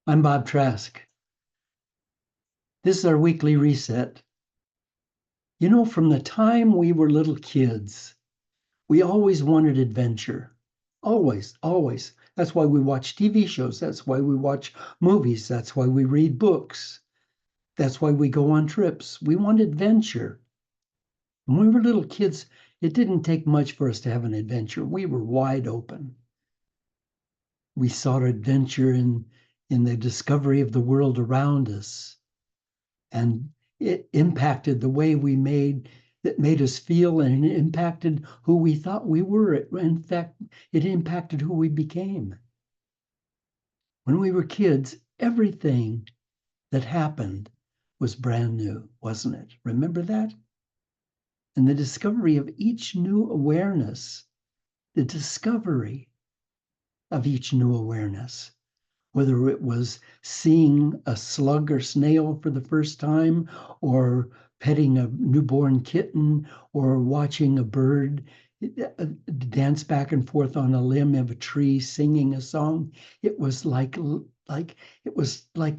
I'm Bob Trask. This is our weekly reset. You know, from the time we were little kids, we always wanted adventure. Always, always. That's why we watch TV shows. That's why we watch movies. That's why we read books. That's why we go on trips. We want adventure. When we were little kids, it didn't take much for us to have an adventure. We were wide open. We sought adventure in the discovery of the world around us. And it impacted the way we made that made us feel, and it impacted who we thought we were. In fact, it impacted who we became. When we were kids, everything that happened was brand new, wasn't it? Remember that? And the discovery of each new awareness, the discovery of each new awareness, whether it was seeing a slug or snail for the first time, or petting a newborn kitten, or watching a bird dance back and forth on a limb of a tree singing a song. It was like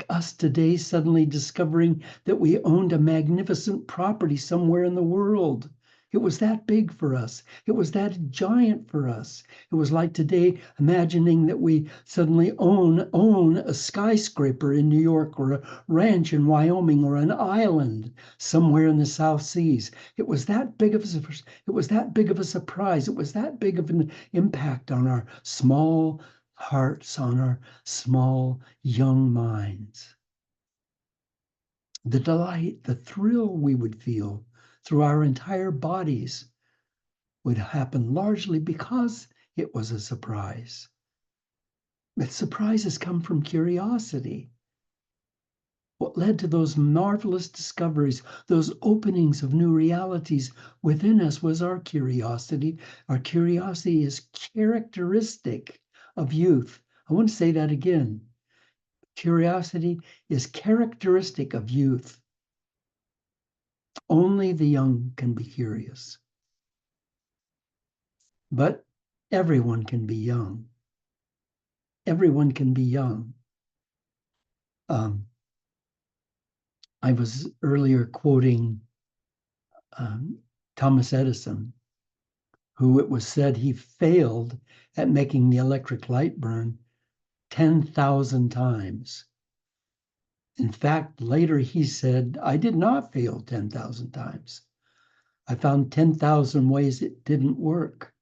us today suddenly discovering that we owned a magnificent property somewhere in the world. It was that big for us. It was that giant for us. It was like today imagining that we suddenly own a skyscraper in New York, or a ranch in Wyoming, or an island somewhere in the South Seas. It was that big of a surprise. It was that big of an impact on our small hearts, on our small young minds. The delight, the thrill we would feel through our entire bodies would happen largely because it was a surprise. But surprises come from curiosity. What led to those marvelous discoveries, those openings of new realities within us, was our curiosity. Our curiosity is characteristic of youth. I want to say that again. Curiosity is characteristic of youth. Only the young can be curious. But everyone can be young. Everyone can be young. I was earlier quoting um, Thomas Edison, who it was said he failed at making the electric light burn 10,000 times. In fact, later he said, I did not fail 10,000 times. I found 10,000 ways it didn't work.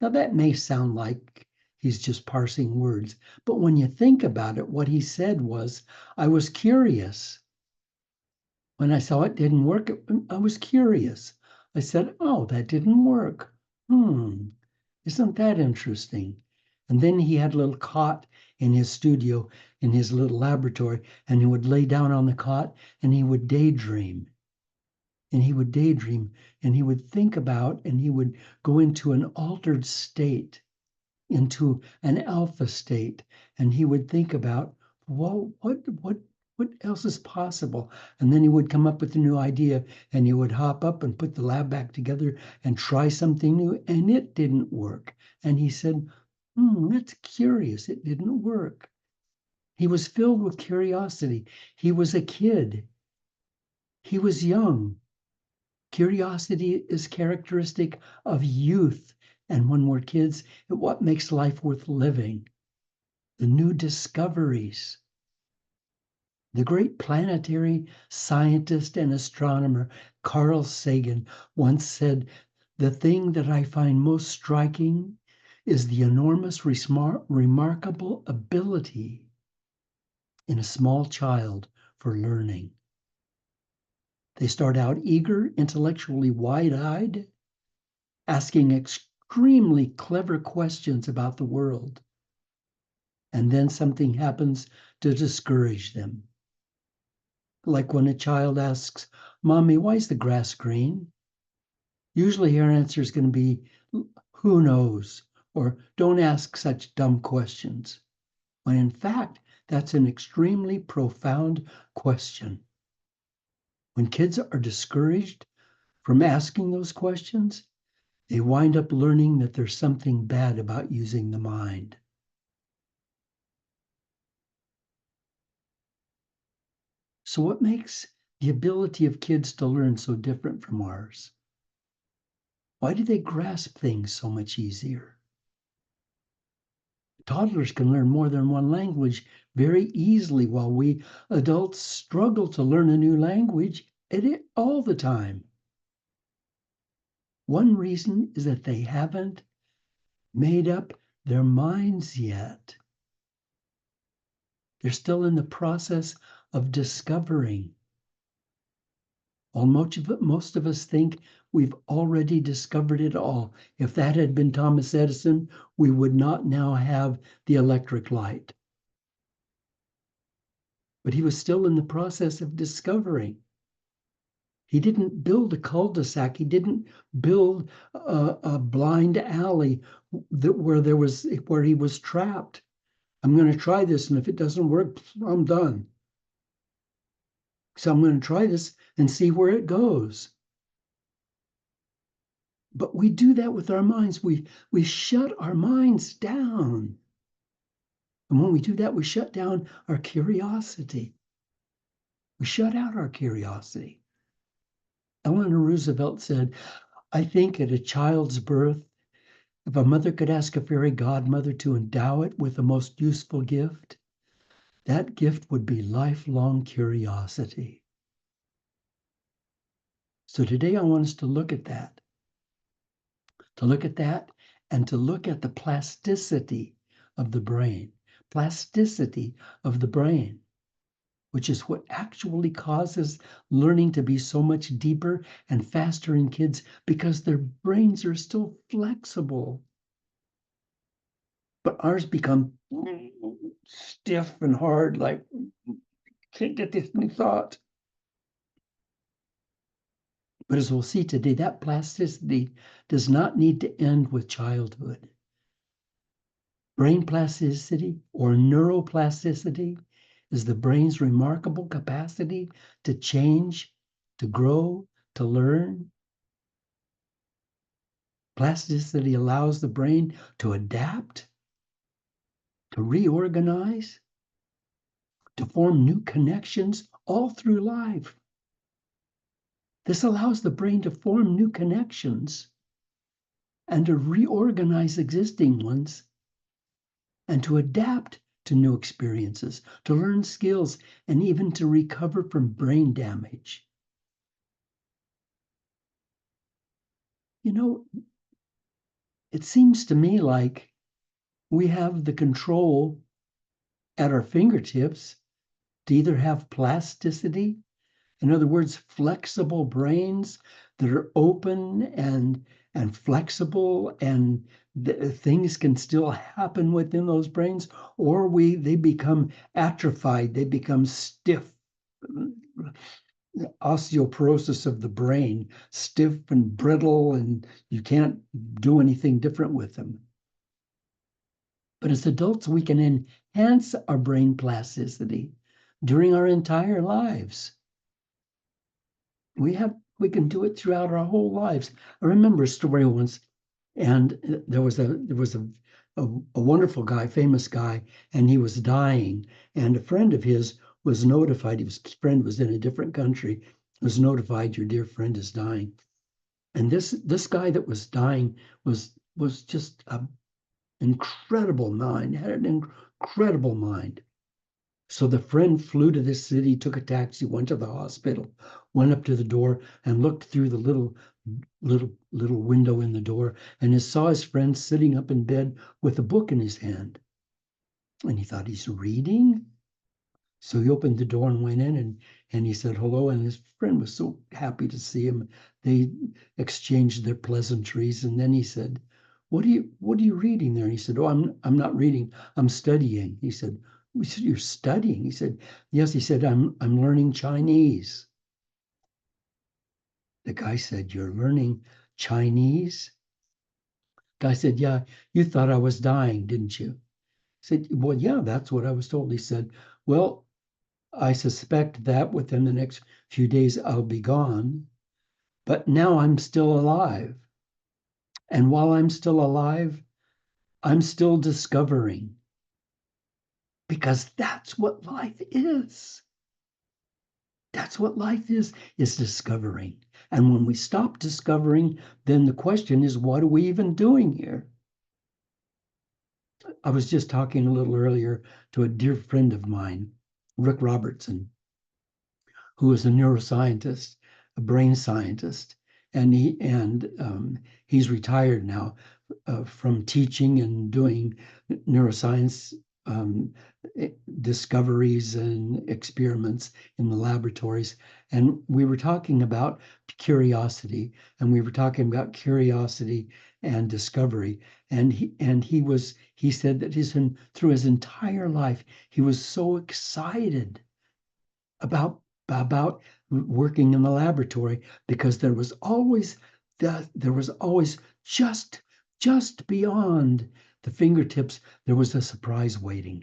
Now, that may sound like he's just parsing words, but when you think about it, what he said was, I was curious. When I saw it didn't work, I was curious. I said, oh, that didn't work. Isn't that interesting? And then he had a little cot in his studio, in his little laboratory, and he would lay down on the cot and he would daydream. And he would daydream and he would think about, and he would go into an altered state, into an alpha state, and he would think about, well, what else is possible? And then he would come up with a new idea, and he would hop up and put the lab back together and try something new, and it didn't work. And he said, that's curious, it didn't work. He was filled with curiosity. He was a kid. He was young. Curiosity is characteristic of youth. And when we're kids, what makes life worth living? The new discoveries. The great planetary scientist and astronomer Carl Sagan once said, the thing that I find most striking is the enormous, remarkable ability in a small child for learning. They start out eager, intellectually wide-eyed, asking extremely clever questions about the world. And then something happens to discourage them. Like when a child asks, Mommy, why is the grass green? Usually her answer is going to be, who knows? Or don't ask such dumb questions. When in fact, that's an extremely profound question. When kids are discouraged from asking those questions, they wind up learning that there's something bad about using the mind. So what makes the ability of kids to learn so different from ours? Why do they grasp things so much easier? Toddlers can learn more than one language very easily, while we adults struggle to learn a new language all the time. One reason is that they haven't made up their minds yet. They're still in the process of discovering. While most of us think we've already discovered it all. If that had been Thomas Edison, we would not now have the electric light. But he was still in the process of discovering. He didn't build a cul-de-sac. He didn't build a blind alley where he was trapped. I'm going to try this, and if it doesn't work, I'm done. So I'm going to try this and see where it goes. But we do that with our minds. We shut our minds down. And when we do that, we shut down our curiosity. We shut out our curiosity. Eleanor Roosevelt said, I think at a child's birth, if a mother could ask a fairy godmother to endow it with the most useful gift, that gift would be lifelong curiosity. So today I want us to look at that. And to look at the plasticity of the brain. Plasticity of the brain, which is what actually causes learning to be so much deeper and faster in kids, because their brains are still flexible. But ours become stiff and hard, like, can't get this new thought. But as we'll see today, that plasticity does not need to end with childhood. Brain plasticity, or neuroplasticity, is the brain's remarkable capacity to change, to grow, to learn. Plasticity allows the brain to adapt, to reorganize, to form new connections all through life. This allows the brain to form new connections and to reorganize existing ones and to adapt to new experiences, to learn skills, and even to recover from brain damage. You know, it seems to me like we have the control at our fingertips to either have plasticity, in other words, flexible brains that are open and flexible, and things can still happen within those brains, or they become atrophied, they become stiff. Osteoporosis of the brain, stiff and brittle, and you can't do anything different with them. But as adults, we can enhance our brain plasticity during our entire lives. We can do it throughout our whole lives. I remember a story once, and there was a wonderful guy, famous guy, and he was dying, and a friend of his was notified. His friend was in a different country, was notified, your dear friend is dying. And this guy that was dying was just an incredible mind, had an incredible mind. So the friend flew to this city, took a taxi, went to the hospital, went up to the door, and looked through the little window in the door, and he saw his friend sitting up in bed with a book in his hand. And he thought, he's reading? So he opened the door and went in, and he said hello, and his friend was so happy to see him. They exchanged their pleasantries, and then he said, what are you reading there? And he said, oh, I'm not reading, I'm studying. He said, you're studying? He said, yes. He said, I'm learning Chinese. The guy said, you're learning Chinese? The guy said, yeah, you thought I was dying, didn't you? He said, well, yeah, that's what I was told. He said, well, I suspect that within the next few days I'll be gone, but now I'm still alive. And while I'm still alive, I'm still discovering, because that's what life is. That's what life is discovering. And when we stop discovering, then the question is, what are we even doing here? I was just talking a little earlier to a dear friend of mine, Rick Robertson, who is a neuroscientist, a brain scientist, and he's retired now from teaching and doing neuroscience um, discoveries and experiments in the laboratories. And we were talking about curiosity, and we were talking about curiosity and discovery. And he said that through his entire life, he was so excited about working in the laboratory because there was always just beyond the fingertips there was a surprise waiting,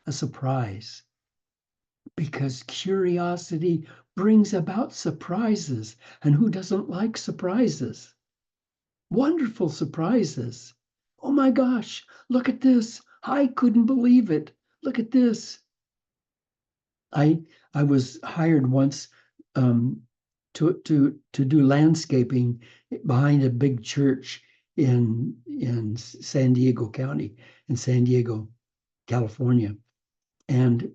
a surprise, because curiosity brings about surprises, and who doesn't like surprises? Wonderful surprises. Oh my gosh, look at this, I couldn't believe it, look at this. I was hired once um, to do landscaping behind a big church in San Diego County, in San Diego, California, and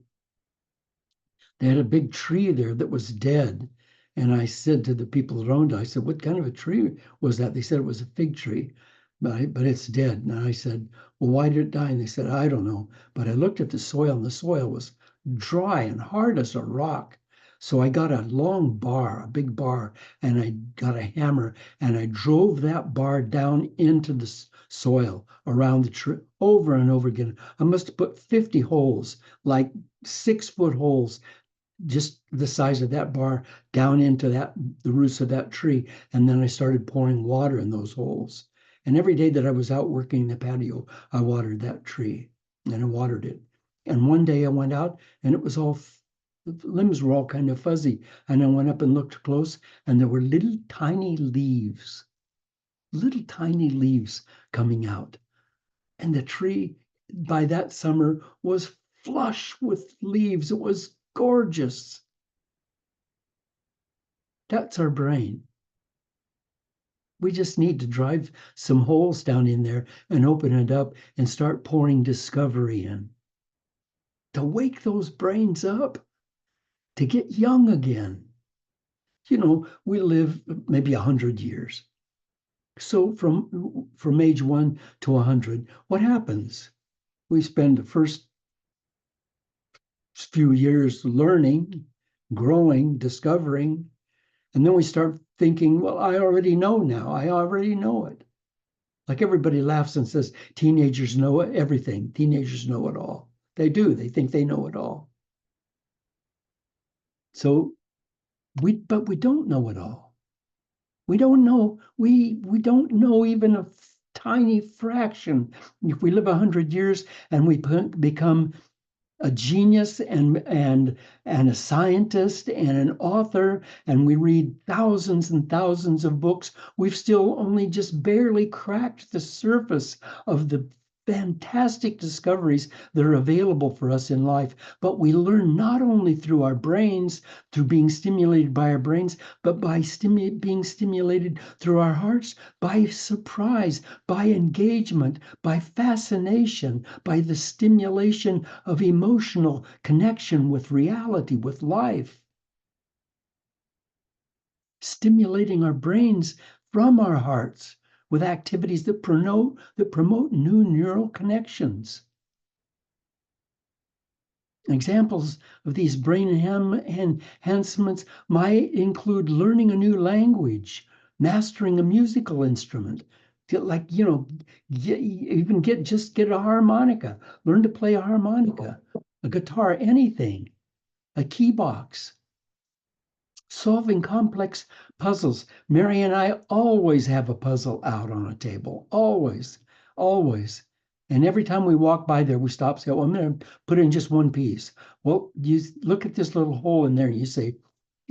they had a big tree there that was dead. And I said to the people that owned it, I said, "What kind of a tree was that?" They said it was a fig tree, but it's dead. And I said, "Well, why did it die?" And they said, "I don't know." But I looked at the soil, and the soil was dry and hard as a rock. So I got a long bar, a big bar, and I got a hammer, and I drove that bar down into the soil around the tree over and over again. I must have put 50 holes, like 6-foot holes, just the size of that bar, down into the roots of that tree. And then I started pouring water in those holes. And every day that I was out working the patio, I watered that tree, and I watered it. And one day I went out, and it was all, the limbs were all kind of fuzzy. And I went up and looked close, and there were little tiny leaves coming out. And the tree by that summer was flush with leaves. It was gorgeous. That's our brain. We just need to drive some holes down in there and open it up and start pouring discovery in to wake those brains up, to get young again. We live maybe 100 years. So from age 1 to 100, what happens? We spend the first few years learning, growing, discovering, and then we start thinking, well, I already know now. I already know it. Like everybody laughs and says, teenagers know everything. Teenagers know it all. They do. They think they know it all. So but we don't know it all. We don't know. We don't know even a tiny fraction. If we live 100 years and we become a genius and a scientist and an author, and we read thousands and thousands of books, we've still only just barely cracked the surface of the fantastic discoveries that are available for us in life. But we learn not only through our brains, through being stimulated by our brains, but by being stimulated through our hearts, by surprise, by engagement, by fascination, by the stimulation of emotional connection with reality, with life. Stimulating our brains from our hearts with activities that promote new neural connections. Examples of these brain enhancements might include learning a new language, mastering a musical instrument, like, even get a harmonica, learn to play a harmonica, a guitar, anything, a key box. Solving complex puzzles. Mary and I always have a puzzle out on a table, always, always. And every time we walk by there, we stop and say, "Well, I'm going to put in just one piece." Well, you look at this little hole in there, and you say,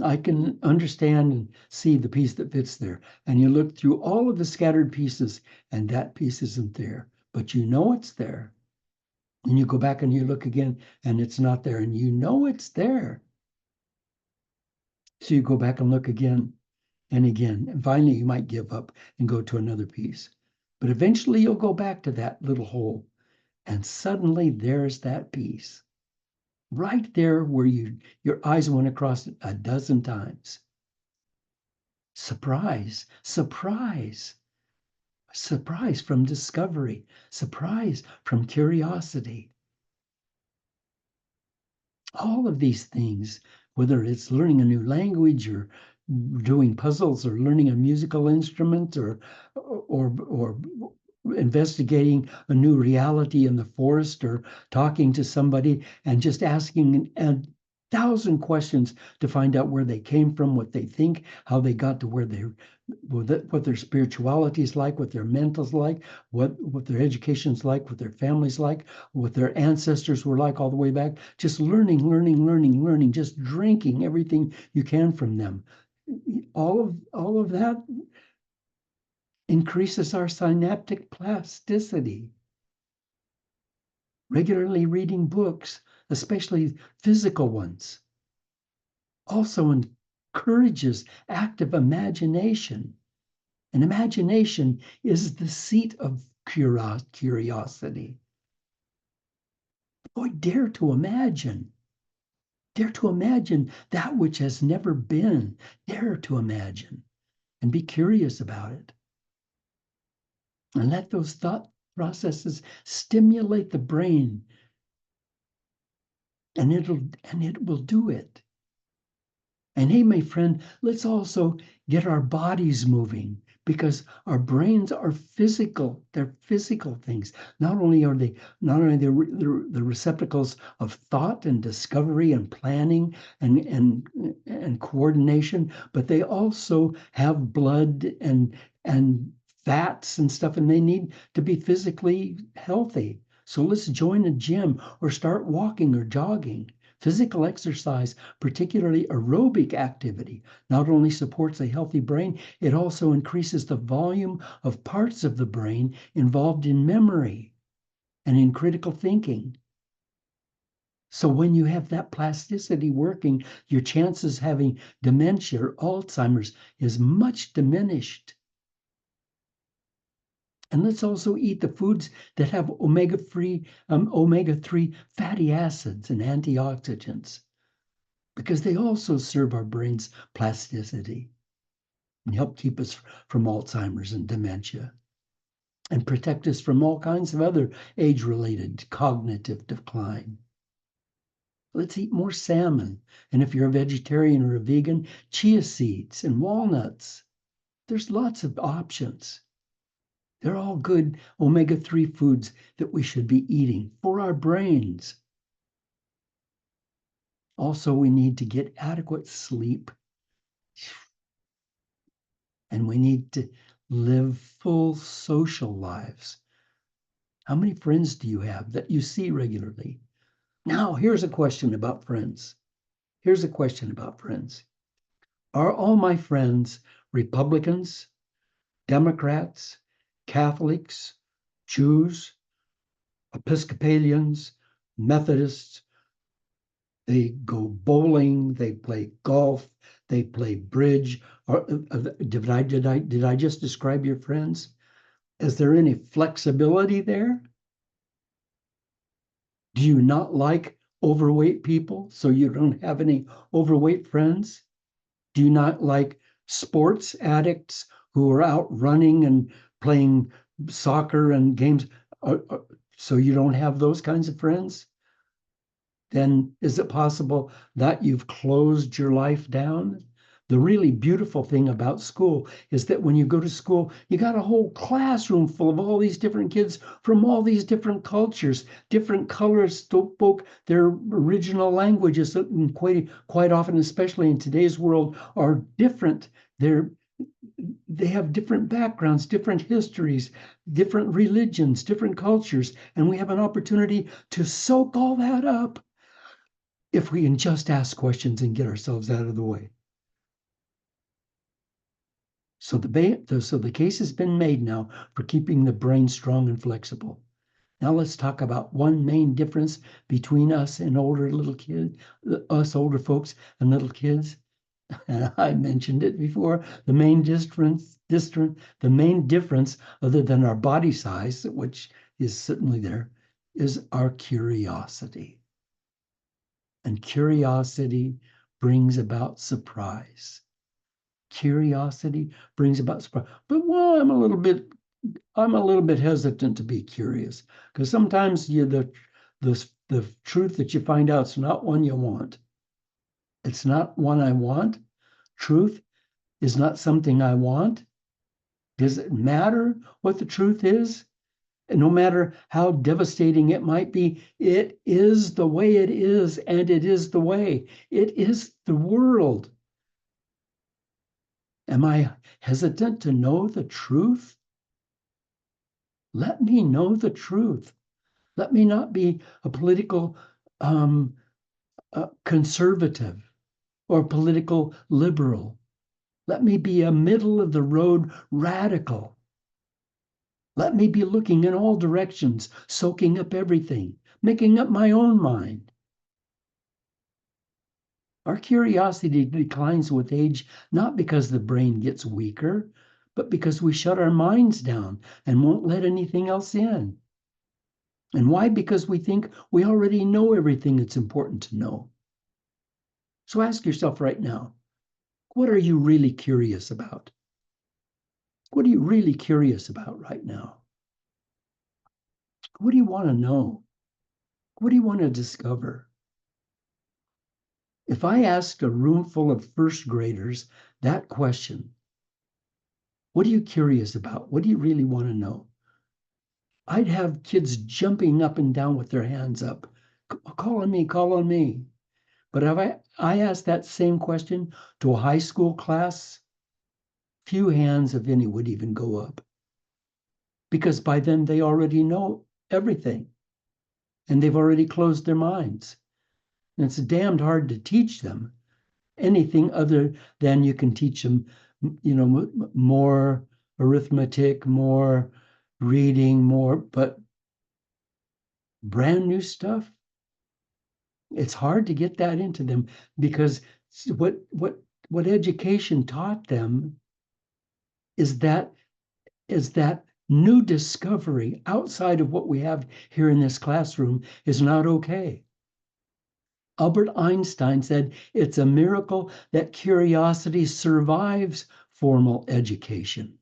"I can understand and see the piece that fits there." And you look through all of the scattered pieces, and that piece isn't there, but you know it's there. And you go back and you look again, and it's not there, and you know it's there. So you go back and look again and again. And finally, you might give up and go to another piece. But eventually, you'll go back to that little hole. And suddenly, there's that piece right there where your eyes went across it a dozen times. Surprise, surprise, surprise from discovery, surprise from curiosity. All of these things, whether it's learning a new language or doing puzzles or learning a musical instrument or investigating a new reality in the forest or talking to somebody and just asking a thousand questions to find out where they came from, what they think, how they got to where they what their spirituality is like, what their mental's like, what their education's like, what their family's like, what their ancestors were like all the way back. Just learning, just drinking everything you can from them. All of that increases our synaptic plasticity. Regularly reading books, especially physical ones, also encourages active imagination. And imagination is the seat of curiosity. Boy, dare to imagine. Dare to imagine that which has never been. Dare to imagine and be curious about it. And let those thought processes stimulate the brain, and it will do it. And hey, my friend, let's also get our bodies moving, because our brains are physical. They're physical things. Not only are they the receptacles of thought and discovery and planning and coordination, but they also have blood and fats and stuff, and they need to be physically healthy. So let's join a gym or start walking or jogging. Physical exercise, particularly aerobic activity, not only supports a healthy brain, it also increases the volume of parts of the brain involved in memory and in critical thinking. So when you have that plasticity working, your chances of having dementia or Alzheimer's is much diminished. And let's also eat the foods that have omega-3 fatty acids and antioxidants, because they also serve our brain's plasticity and help keep us from Alzheimer's and dementia and protect us from all kinds of other age-related cognitive decline. Let's eat more salmon. And if you're a vegetarian or a vegan, chia seeds and walnuts. There's lots of options. They're all good omega-3 foods that we should be eating for our brains. Also, we need to get adequate sleep. And we need to live full social lives. How many friends do you have that you see regularly? Now, here's a question about friends. Here's a question about friends. Are all my friends Republicans, Democrats, Catholics, Jews, Episcopalians, Methodists? They go bowling, they play golf, they play bridge. Did I just describe your friends? Is there any flexibility there? Do you not like overweight people, so you don't have any overweight friends? Do you not like sports addicts who are out running and playing soccer and games, so you don't have those kinds of friends? Then is it possible that you've closed your life down? The really beautiful thing about school is that when you go to school, you got a whole classroom full of all these different kids from all these different cultures, different colors, spoke their original languages, and quite often, especially in today's world, are different. They have different backgrounds, different histories, different religions, different cultures, and we have an opportunity to soak all that up if we can just ask questions and get ourselves out of the way. So the case has been made now for keeping the brain strong and flexible. Now let's talk about one main difference between us and us older folks and little kids. And I mentioned it before, the main difference, other than our body size, which is certainly there, is our curiosity. And curiosity brings about surprise. Curiosity brings about surprise. But well, I'm a little bit hesitant to be curious because sometimes the truth that you find out is not one you want. It's not one I want. Truth is not something I want. Does it matter what the truth is? And no matter how devastating it might be, it is the way it is, and it is the way. It is the world. Am I hesitant to know the truth? Let me know the truth. Let me not be a political conservative or political liberal. Let me be a middle of the road radical. Let me be looking in all directions, soaking up everything, making up my own mind. Our curiosity declines with age, not because the brain gets weaker, but because we shut our minds down and won't let anything else in. And why? Because we think we already know everything that's important to know. So ask yourself right now, what are you really curious about? What are you really curious about right now? What do you want to know? What do you want to discover? If I asked a room full of first graders that question, what are you curious about? What do you really want to know? I'd have kids jumping up and down with their hands up. Call on me, call on me. But if I asked that same question to a high school class, few hands, if any, would even go up. Because by then they already know everything and they've already closed their minds. And it's damned hard to teach them anything other than you can teach them, more arithmetic, more reading, more, but brand new stuff, it's hard to get that into them because what education taught them is that new discovery outside of what we have here in this classroom is not okay. Albert Einstein said it's a miracle that curiosity survives formal education.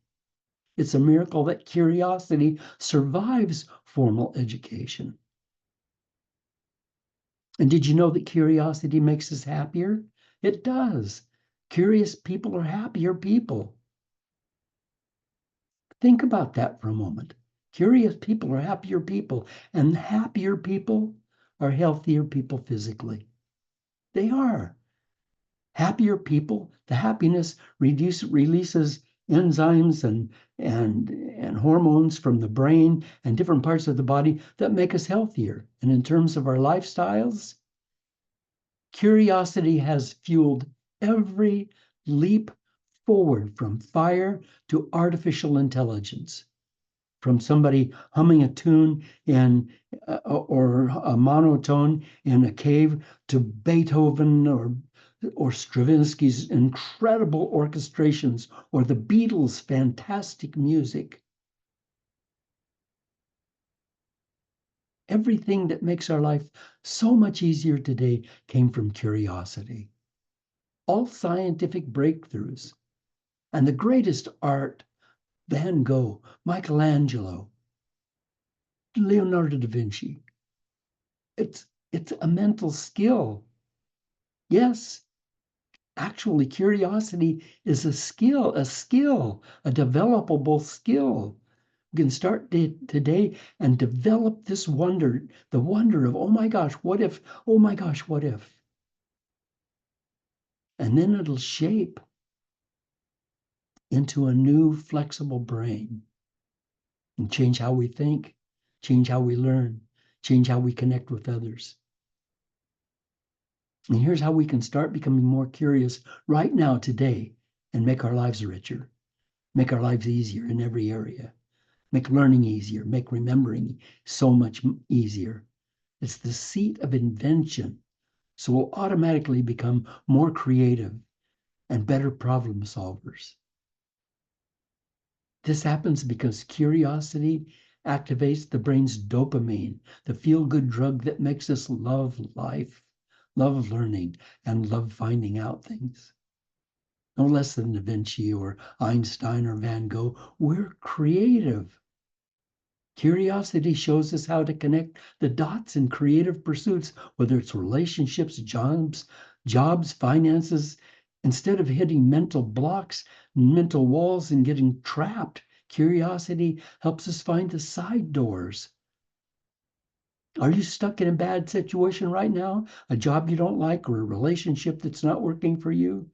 It's a miracle that curiosity survives formal education. And did you know that curiosity makes us happier? It does. Curious people are happier people. Think about that for a moment. Curious people are happier people, and happier people are healthier people physically. They are. Happier people, the happiness releases enzymes and hormones from the brain and different parts of the body that make us healthier. And in terms of our lifestyles, curiosity has fueled every leap forward from fire to artificial intelligence, from somebody humming a tune or a monotone in a cave to Beethoven or Stravinsky's incredible orchestrations or the Beatles' fantastic music. Everything that makes our life so much easier today came from curiosity. All scientific breakthroughs and the greatest art, Van Gogh, Michelangelo, Leonardo da Vinci. It's a mental skill. Yes, actually, curiosity is a skill, a developable skill. We can start today and develop this wonder, the wonder of, oh my gosh, what if? Oh my gosh, what if? And then it'll shape into a new flexible brain and change how we think, change how we learn, change how we connect with others. And here's how we can start becoming more curious right now, today, and make our lives richer, make our lives easier in every area, make learning easier, make remembering so much easier. It's the seat of invention. So we'll automatically become more creative and better problem solvers. This happens because curiosity activates the brain's dopamine, the feel-good drug that makes us love life, love learning, and love finding out things. No less than Da Vinci or Einstein or Van Gogh, we're creative. Curiosity shows us how to connect the dots in creative pursuits, whether it's relationships, jobs, finances. Instead of hitting mental blocks, mental walls, and getting trapped, curiosity helps us find the side doors. Are you stuck in a bad situation right now? A job you don't like or a relationship that's not working for you?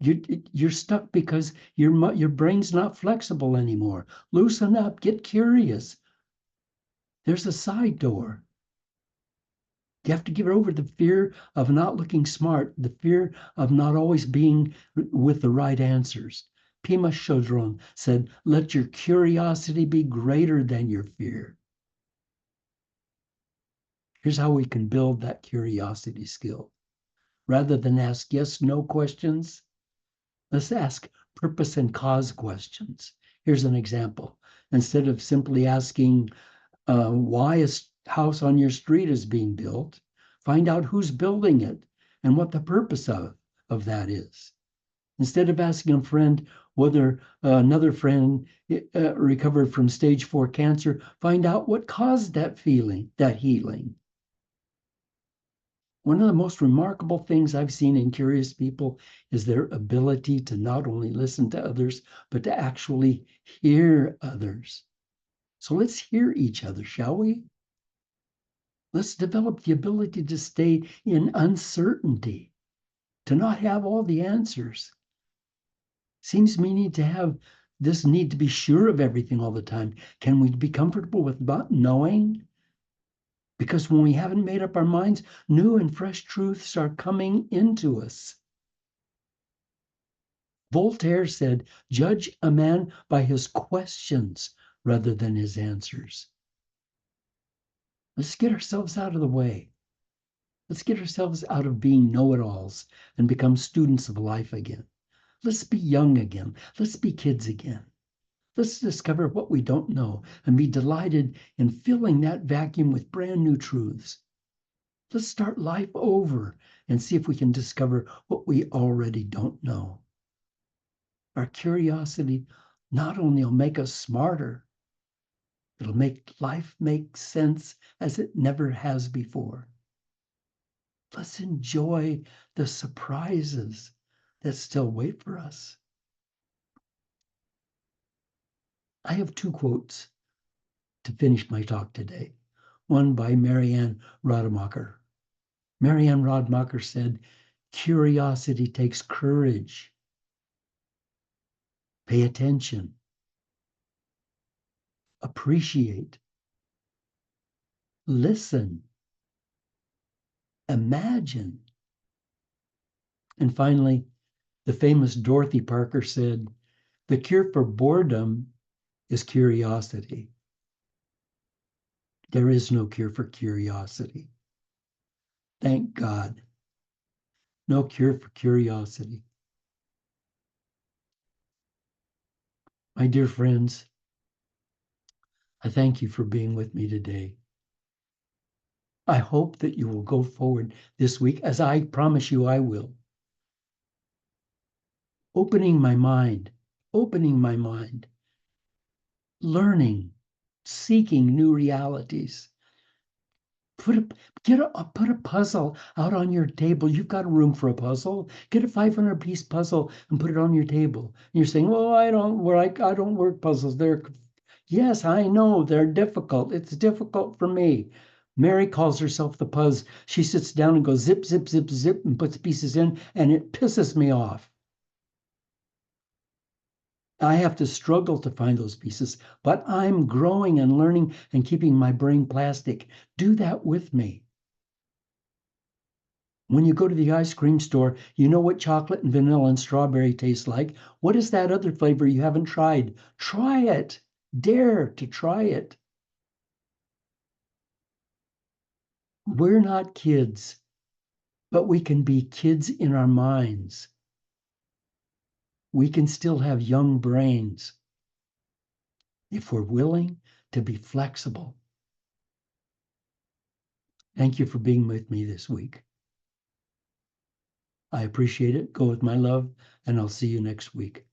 You're stuck because your brain's not flexible anymore. Loosen up, get curious. There's a side door. You have to get over the fear of not looking smart, the fear of not always being with the right answers. Pema Chodron said, let your curiosity be greater than your fear. Here's how we can build that curiosity skill. Rather than ask yes, no questions, let's ask purpose and cause questions. Here's an example. Instead of simply asking why a house on your street is being built, find out who's building it and what the purpose of that is. Instead of asking a friend whether another friend recovered from stage 4 cancer, find out what caused that feeling, that healing. One of the most remarkable things I've seen in curious people is their ability to not only listen to others, but to actually hear others. So let's hear each other, shall we? Let's develop the ability to stay in uncertainty, to not have all the answers. Seems we need to have this need to be sure of everything all the time. Can we be comfortable with not knowing? Because when we haven't made up our minds, new and fresh truths are coming into us. Voltaire said, judge a man by his questions rather than his answers. Let's get ourselves out of the way. Let's get ourselves out of being know-it-alls and become students of life again. Let's be young again. Let's be kids again. Let's discover what we don't know and be delighted in filling that vacuum with brand new truths. Let's start life over and see if we can discover what we already don't know. Our curiosity not only will make us smarter, it'll make life make sense as it never has before. Let's enjoy the surprises that still wait for us. I have two quotes to finish my talk today. One by Marianne Rademacher. Marianne Rademacher said, curiosity takes courage. Pay attention. Appreciate. Listen. Imagine. And finally, the famous Dorothy Parker said, the cure for boredom is curiosity. There is no cure for curiosity. Thank God. No cure for curiosity. My dear friends, I thank you for being with me today. I hope that you will go forward this week, as I promise you I will. Opening my mind, learning, seeking new realities. Put a puzzle out on your table. You've got room for a puzzle. Get a 500-piece puzzle and put it on your table. And you're saying, "Well, I don't work puzzles. Yes, I know they're difficult. It's difficult for me." Mary calls herself the puzz. She sits down and goes zip, zip, zip, zip, and puts pieces in, and it pisses me off. I have to struggle to find those pieces, but I'm growing and learning and keeping my brain plastic. Do that with me. When you go to the ice cream store, you know what chocolate and vanilla and strawberry taste like. What is that other flavor you haven't tried? Try it. Dare to try it. We're not kids. but we can be kids in our minds. We can still have young brains if we're willing to be flexible. Thank you for being with me this week. I appreciate it. Go with my love, and I'll see you next week.